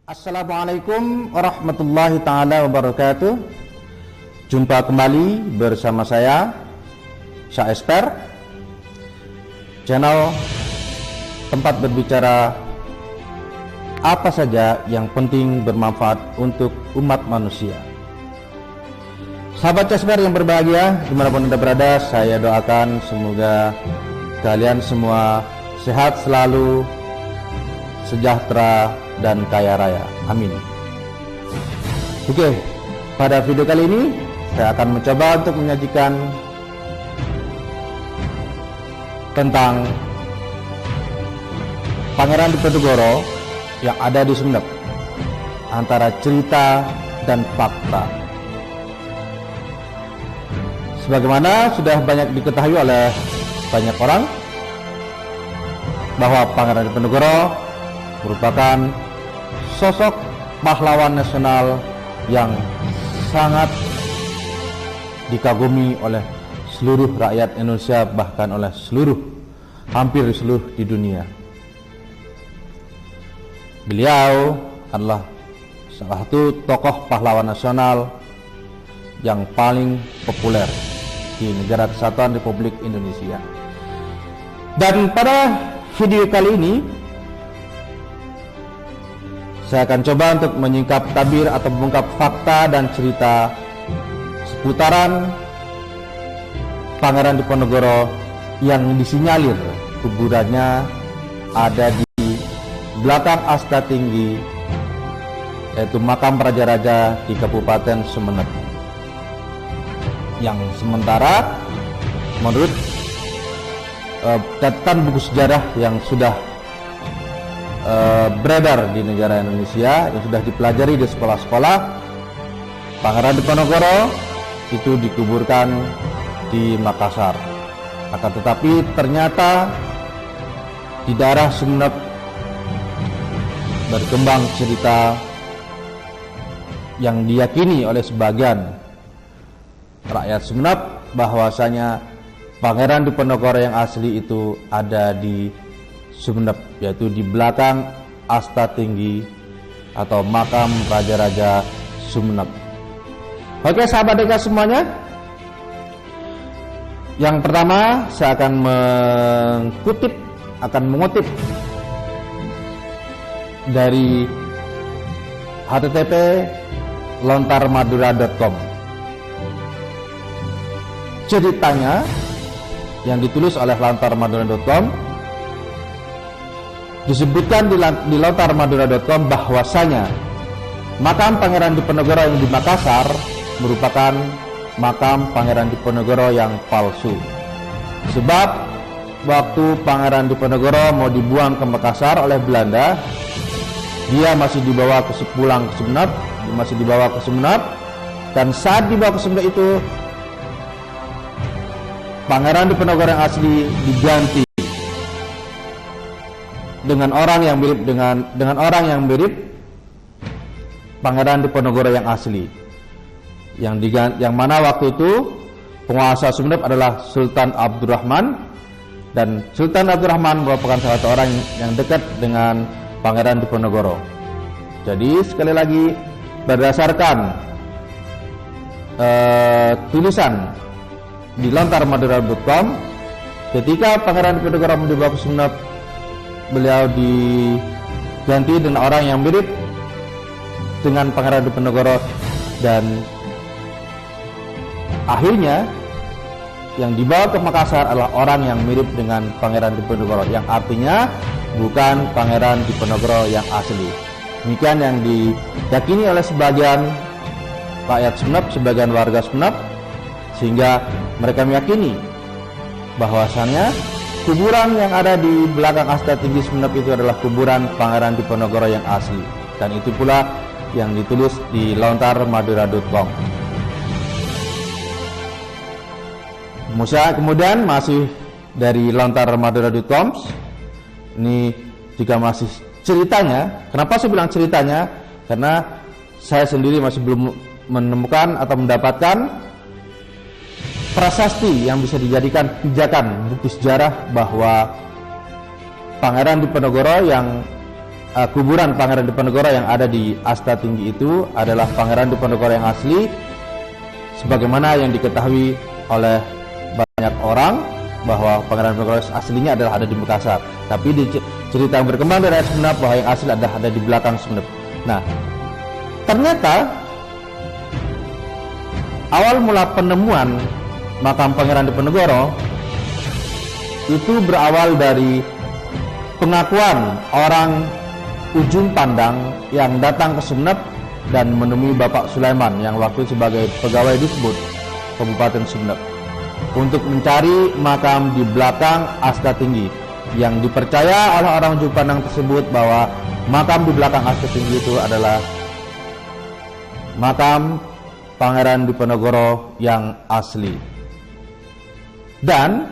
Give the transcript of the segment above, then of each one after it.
Assalamualaikum warahmatullahi ta'ala wabarakatuh. Jumpa kembali bersama saya Syah Esper, channel tempat berbicara apa saja yang penting bermanfaat untuk umat manusia. Sahabat Esper yang berbahagia dimanapun Anda berada, saya doakan semoga kalian semua sehat selalu, sejahtera dan kaya raya. Amin. Oke, pada video kali ini saya akan mencoba untuk menyajikan tentang Pangeran Diponegoro yang ada di Sumeneb, antara cerita dan fakta. Sebagaimana sudah banyak diketahui oleh banyak orang bahwa Pangeran Diponegoro merupakan sosok pahlawan nasional yang sangat dikagumi oleh seluruh rakyat Indonesia, bahkan oleh hampir seluruh di dunia. Beliau adalah salah satu tokoh pahlawan nasional yang paling populer di Negara Kesatuan Republik Indonesia. Dan pada video kali ini saya akan coba untuk menyingkap tabir atau mengungkap fakta dan cerita seputaran Pangeran Diponegoro yang disinyalir kuburannya ada di belakang Asta Tinggi, yaitu makam Raja-Raja di Kabupaten Sumeneb, yang sementara menurut catatan buku sejarah yang sudah beredar di negara Indonesia, yang sudah dipelajari di sekolah-sekolah, Pangeran Diponegoro itu dikuburkan di Makassar. Akan tetapi ternyata di daerah Sumeneb berkembang cerita yang diyakini oleh sebagian rakyat Sumeneb bahwasanya Pangeran Diponegoro yang asli itu ada di Sumeneb, yaitu di belakang Asta Tinggi atau makam Raja-Raja Sumeneb. Oke sahabat Deka semuanya, yang pertama saya akan mengutip dari http lontarmadura.com. Ceritanya yang ditulis oleh lontarmadura.com disebutkan di lontarmadura.com bahwasanya makam Pangeran Diponegoro yang di Makassar merupakan makam Pangeran Diponegoro yang palsu. Sebab waktu Pangeran Diponegoro mau dibuang ke Makassar oleh Belanda, dia masih dibawa ke Sumeneb, dan saat dibawa ke Sumeneb itu Pangeran Diponegoro yang asli diganti dengan orang yang mirip Pangeran Diponegoro yang asli, yang mana waktu itu penguasa Sumeneb adalah Sultan Abdurrahman, dan Sultan Abdurrahman merupakan salah satu orang yang dekat dengan Pangeran Diponegoro. Jadi sekali lagi, berdasarkan tulisan di lontarmadura.com, ketika Pangeran Diponegoro dibawa ke Sumeneb, beliau diganti dengan orang yang mirip dengan Pangeran Diponegoro, dan akhirnya yang dibawa ke Makassar adalah orang yang mirip dengan Pangeran Diponegoro, yang artinya bukan Pangeran Diponegoro yang asli. Demikian yang diyakini oleh sebagian rakyat Sumeneb, sebagian warga Sumeneb, sehingga mereka meyakini bahwasannya kuburan yang ada di belakang Asta Tinggi Sumeneb itu adalah kuburan Pangeran Diponegoro yang asli, dan itu pula yang ditulis di lontarmadura.com. Kemudian masih dari lontarmadura.com, ini juga masih ceritanya. Kenapa saya bilang ceritanya? Karena saya sendiri masih belum menemukan atau mendapatkan prasasti yang bisa dijadikan pijakan bukti sejarah bahwa Pangeran Diponegoro yang kuburan Pangeran Diponegoro yang ada di Asta Tinggi itu adalah Pangeran Diponegoro yang asli, sebagaimana yang diketahui oleh banyak orang bahwa Pangeran Diponegoro aslinya adalah ada di Makassar. Tapi di cerita yang berkembang dari Sumeneb bahwa yang asli ada di belakang Sumeneb. Nah, ternyata awal mula penemuan makam Pangeran Diponegoro itu berawal dari pengakuan orang ujung pandang yang datang ke Sumeneb dan menemui Bapak Sulaiman yang waktu sebagai pegawai Disbud Kabupaten Sumeneb untuk mencari makam di belakang Asta Tinggi, yang dipercaya oleh orang ujung pandang tersebut bahwa makam di belakang Asta Tinggi itu adalah makam Pangeran Diponegoro yang asli. Dan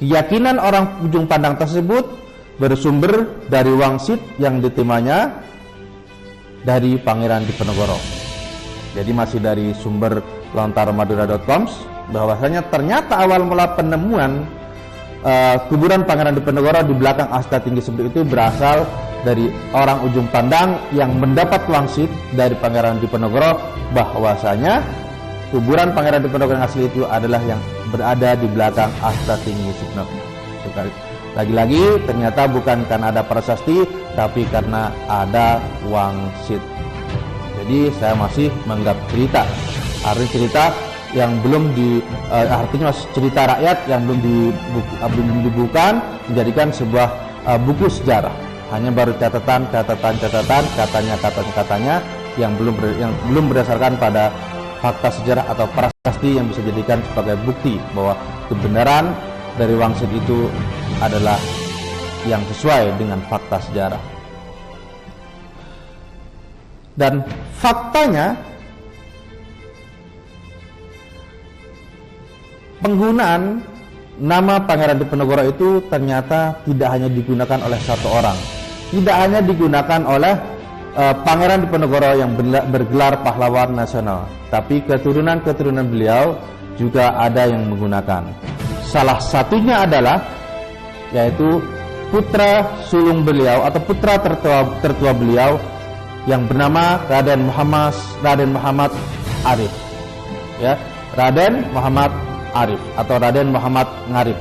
keyakinan orang ujung pandang tersebut bersumber dari wangsit yang diterimanya dari Pangeran Diponegoro. Jadi masih dari sumber lontarmadura.com bahwasanya ternyata awal mula penemuan kuburan Pangeran Diponegoro di belakang Asta Tinggi itu berasal dari orang ujung pandang yang mendapat wangsit dari Pangeran Diponegoro bahwasanya kuburan Pangeran Diponegoro yang asli itu adalah yang berada di belakang Asta Tinggi Sumeneb. Lagi-lagi ternyata bukan karena ada prasasti, tapi karena ada wangsit. Jadi saya masih menganggap cerita, artinya cerita yang belum artinya masih cerita rakyat yang belum dibukukan menjadikan sebuah buku sejarah. Hanya baru catatan, katanya yang belum berdasarkan pada fakta sejarah atau prasasti yang bisa dijadikan sebagai bukti bahwa kebenaran dari wangsit itu adalah yang sesuai dengan fakta sejarah. Dan faktanya penggunaan nama Pangeran Diponegoro itu ternyata tidak hanya digunakan oleh satu orang, tidak hanya digunakan oleh Pangeran Diponegoro yang bergelar pahlawan nasional, tapi keturunan-keturunan beliau juga ada yang menggunakan. Salah satunya adalah yaitu putra sulung beliau atau putra tertua beliau yang bernama Raden Muhammad Arif, ya, Raden Muhammad Arif atau Raden Muhammad Ngarif,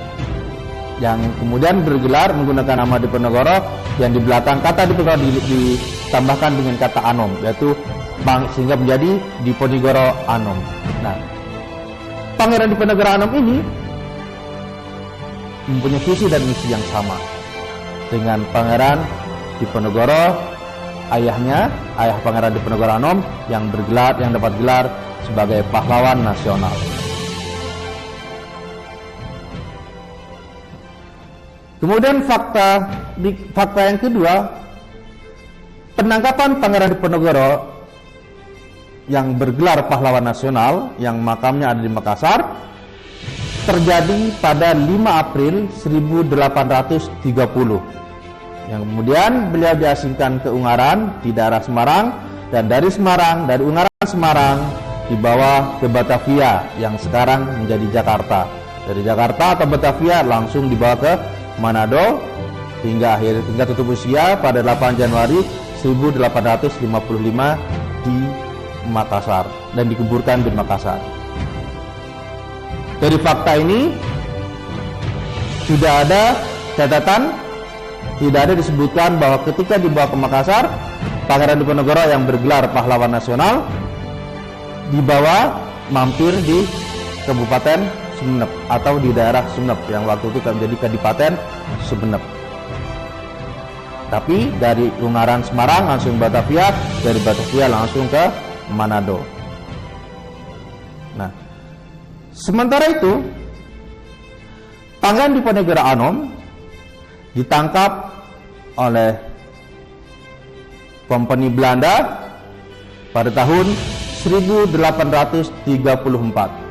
yang kemudian bergelar menggunakan nama Diponegoro yang di belakang kata Diponegoro ditambahkan dengan kata Anom, yaitu sehingga menjadi Diponegoro Anom. Nah, Pangeran Diponegoro Anom ini mempunyai visi dan misi yang sama dengan Pangeran Diponegoro ayah Pangeran Diponegoro Anom yang dapat gelar sebagai pahlawan nasional. Kemudian fakta yang kedua, penangkapan Pangeran Diponegoro yang bergelar pahlawan nasional yang makamnya ada di Makassar terjadi pada 5 April 1830, yang kemudian beliau diasingkan ke Ungaran di daerah Semarang, dan dari Ungaran Semarang dibawa ke Batavia yang sekarang menjadi Jakarta. Dari Jakarta atau Batavia langsung dibawa ke Manado hingga tutup usia pada 8 Januari 1855 di Makassar dan dikuburkan di Makassar. Dari fakta ini tidak ada catatan, tidak ada disebutkan bahwa ketika dibawa ke Makassar, Pangeran Diponegoro yang bergelar pahlawan nasional dibawa mampir di Kabupaten Sumeneb atau di daerah Sumeneb yang waktu itu menjadi Kadipaten Sumeneb. Tapi dari Ungaran Semarang langsung Batavia, dari Batavia langsung ke Manado. Nah, sementara itu Pangeran Diponegoro Anom ditangkap oleh Kompeni Belanda pada tahun 1834.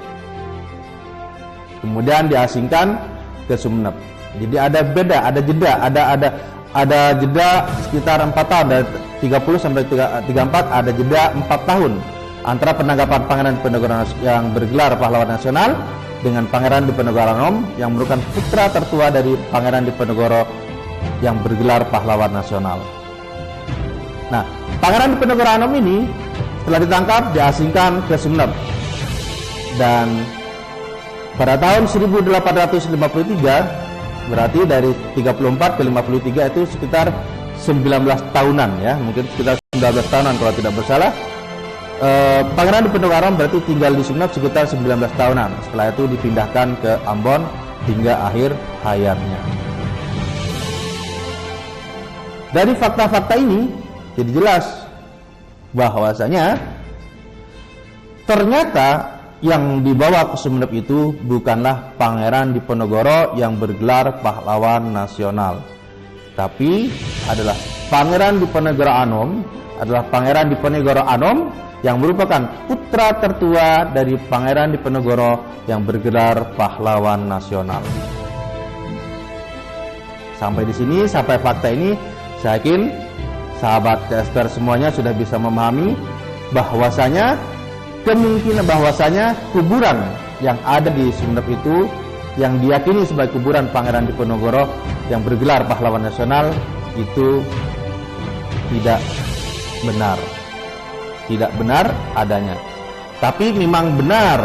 Kemudian diasingkan ke Sumeneb. Jadi ada jeda sekitar 4 tahun, dari 30 sampai 34 ada jeda 4 tahun antara penangkapan Pangeran Diponegoro yang bergelar pahlawan nasional dengan Pangeran Diponegoro Anom yang merupakan putra tertua dari Pangeran Diponegoro yang bergelar pahlawan nasional. Nah, Pangeran Diponegoro Anom ini setelah ditangkap diasingkan ke Sumeneb. Dan pada tahun 1853, berarti dari 34 ke 53 itu sekitar 19 tahunan ya, mungkin sekitar 19 tahunan kalau tidak bersalah. Pangeran Diponegoro Anom berarti tinggal di Sumeneb sekitar 19 tahunan. Setelah itu dipindahkan ke Ambon hingga akhir hayatnya. Dari fakta-fakta ini jadi jelas bahwasanya ternyata yang dibawa ke Sumeneb itu bukanlah Pangeran Diponegoro yang bergelar pahlawan nasional, tapi adalah Pangeran Diponegoro Anom, yang merupakan putra tertua dari Pangeran Diponegoro yang bergelar pahlawan nasional. Sampai di sini, sampai fakta ini, saya yakin sahabat CSPR semuanya sudah bisa memahami bahwasanya kemungkinan bahwasanya kuburan yang ada di Sumeneb itu yang diyakini sebagai kuburan Pangeran Diponegoro yang bergelar pahlawan nasional itu tidak benar adanya. Tapi memang benar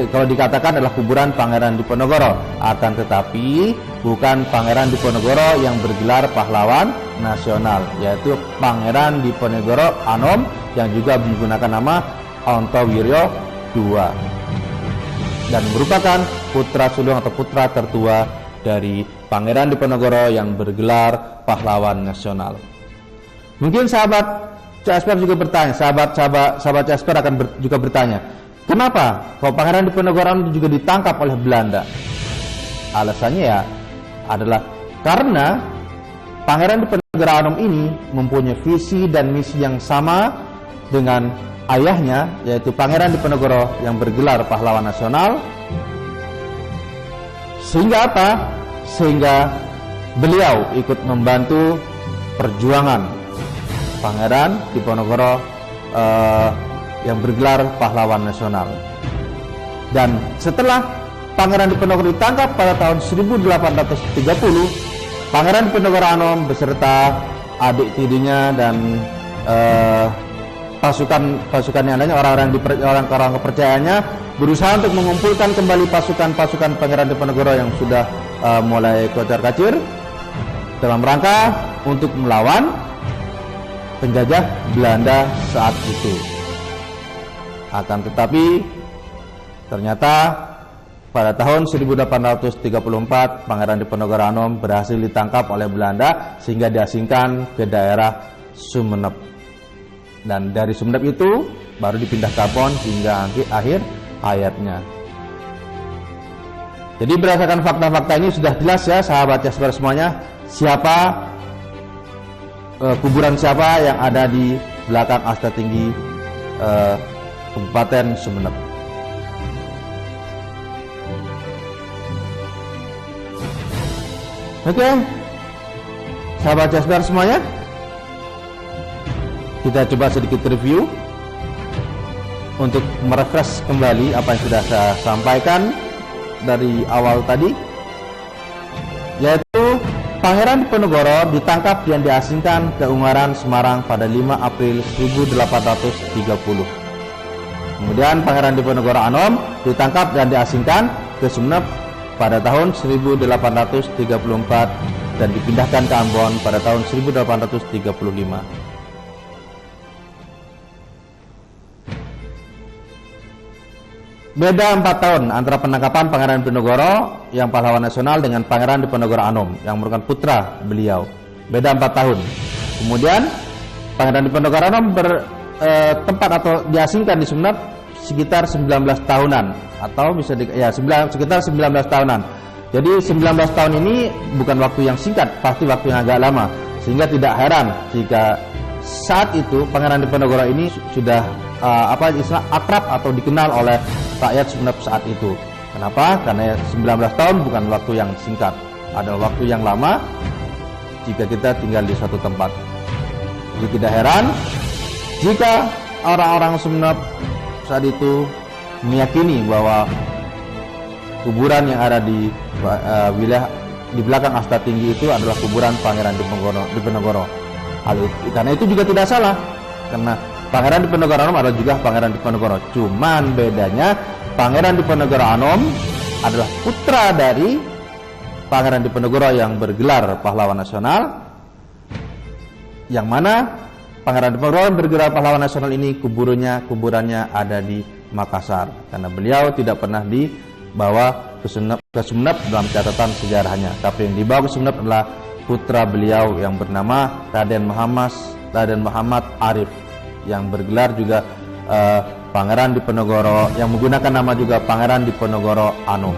kalau dikatakan adalah kuburan Pangeran Diponegoro, akan tetapi bukan Pangeran Diponegoro yang bergelar pahlawan nasional, yaitu Pangeran Diponegoro Anom yang juga menggunakan nama Ontowiryo II dan merupakan putra sulung atau putra tertua dari Pangeran Diponegoro yang bergelar pahlawan nasional. Mungkin sahabat CSPR juga bertanya, sahabat CSPR akan juga bertanya, kenapa kalau Pangeran Diponegoro Anom juga ditangkap oleh Belanda? Alasannya ya adalah karena Pangeran Diponegoro Anom ini mempunyai visi dan misi yang sama dengan ayahnya, yaitu Pangeran Diponegoro yang bergelar pahlawan nasional. Sehingga apa? Sehingga beliau ikut membantu perjuangan Pangeran Diponegoro yang bergelar pahlawan nasional. Dan setelah Pangeran Diponegoro ditangkap pada tahun 1830, Pangeran Diponegoro Anom beserta adik tirinya dan pasukan yang lainnya, orang kepercayaannya berusaha untuk mengumpulkan kembali pasukan Pangeran Diponegoro yang sudah mulai kocar-kacir dalam rangka untuk melawan penjajah Belanda saat itu. Akan tetapi ternyata pada tahun 1834 Pangeran Diponegoro Anom berhasil ditangkap oleh Belanda sehingga diasingkan ke daerah Sumeneb. Dan dari Sumeneb itu baru dipindah ke Ambon hingga akhir hayatnya. Jadi berdasarkan fakta-fakta ini sudah jelas ya sahabat CSPR semuanya, kuburan siapa yang ada di belakang Asta Tinggi Kabupaten Sumeneb. Oke, sahabat CSPR semuanya, kita coba sedikit review untuk merefresh kembali apa yang sudah saya sampaikan dari awal tadi, yaitu Pangeran Diponegoro ditangkap dan diasingkan ke Ungaran, Semarang pada 5 April 1830. Kemudian Pangeran Diponegoro Anom ditangkap dan diasingkan ke Sumeneb pada tahun 1834 dan dipindahkan ke Ambon pada tahun 1835. Beda 4 tahun antara penangkapan Pangeran Diponegoro yang pahlawan nasional dengan Pangeran Diponegoro Anom yang merupakan putra beliau. Beda 4 tahun. Kemudian Pangeran Diponegoro Anom bertempat atau diasingkan di Sumeneb sekitar 19 tahunan atau bisa sekitar 19 tahunan. Jadi 19 tahun ini bukan waktu yang singkat, pasti waktu yang agak lama. Sehingga tidak heran jika saat itu Pangeran Diponegoro ini sudah akrab atau dikenal oleh rakyat Sumeneb saat itu. Kenapa? Karena 19 tahun bukan waktu yang singkat, adalah waktu yang lama jika kita tinggal di suatu tempat. Jadi tidak heran jika orang-orang Sumeneb saat itu meyakini bahwa kuburan yang ada di wilayah di belakang Asta Tinggi itu adalah kuburan Pangeran Diponegoro. Karena itu juga tidak salah, karena Pangeran Diponegoro Anom adalah juga Pangeran Diponegoro. Cuman bedanya Pangeran Diponegoro Anom adalah putra dari Pangeran Diponegoro yang bergelar pahlawan nasional, yang mana Pangeran Diponegoro yang bergelar pahlawan nasional ini kuburannya ada di Makassar, karena beliau tidak pernah dibawa ke Sumeneb dalam catatan sejarahnya. Tapi yang dibawa ke Sumeneb adalah putra beliau yang bernama Raden Muhammad Arif, yang bergelar juga Pangeran Diponegoro, yang menggunakan nama juga Pangeran Diponegoro Anom.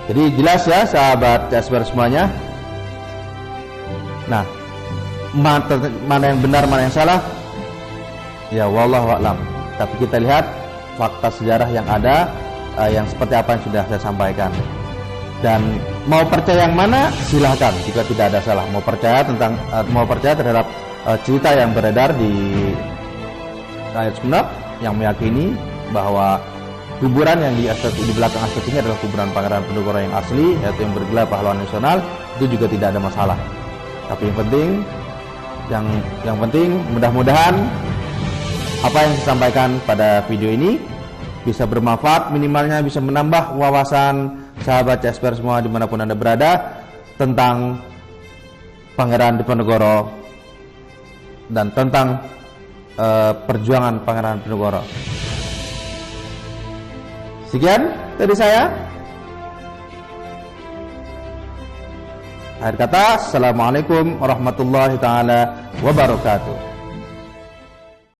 Jadi jelas ya sahabat CSPR semuanya. Nah, mana yang benar, mana yang salah, ya wallahu a'lam. Tapi kita lihat fakta sejarah yang ada, yang seperti apa yang sudah saya sampaikan. Dan mau percaya yang mana silahkan, jika tidak ada salah. Mau percaya terhadap cerita yang beredar di rakyat Sumeneb yang meyakini bahwa kuburan yang di belakang Astet ini adalah kuburan Pangeran Diponegoro yang asli, yaitu yang bergelar pahlawan nasional, itu juga tidak ada masalah. Tapi yang penting mudah-mudahan apa yang saya sampaikan pada video ini bisa bermanfaat, minimalnya bisa menambah wawasan sahabat CSPR semua dimanapun Anda berada tentang Pangeran Diponegoro dan tentang perjuangan Pangeran Diponegoro. Sekian dari saya. Akhir kata, assalamualaikum warahmatullahi taala wabarakatuh.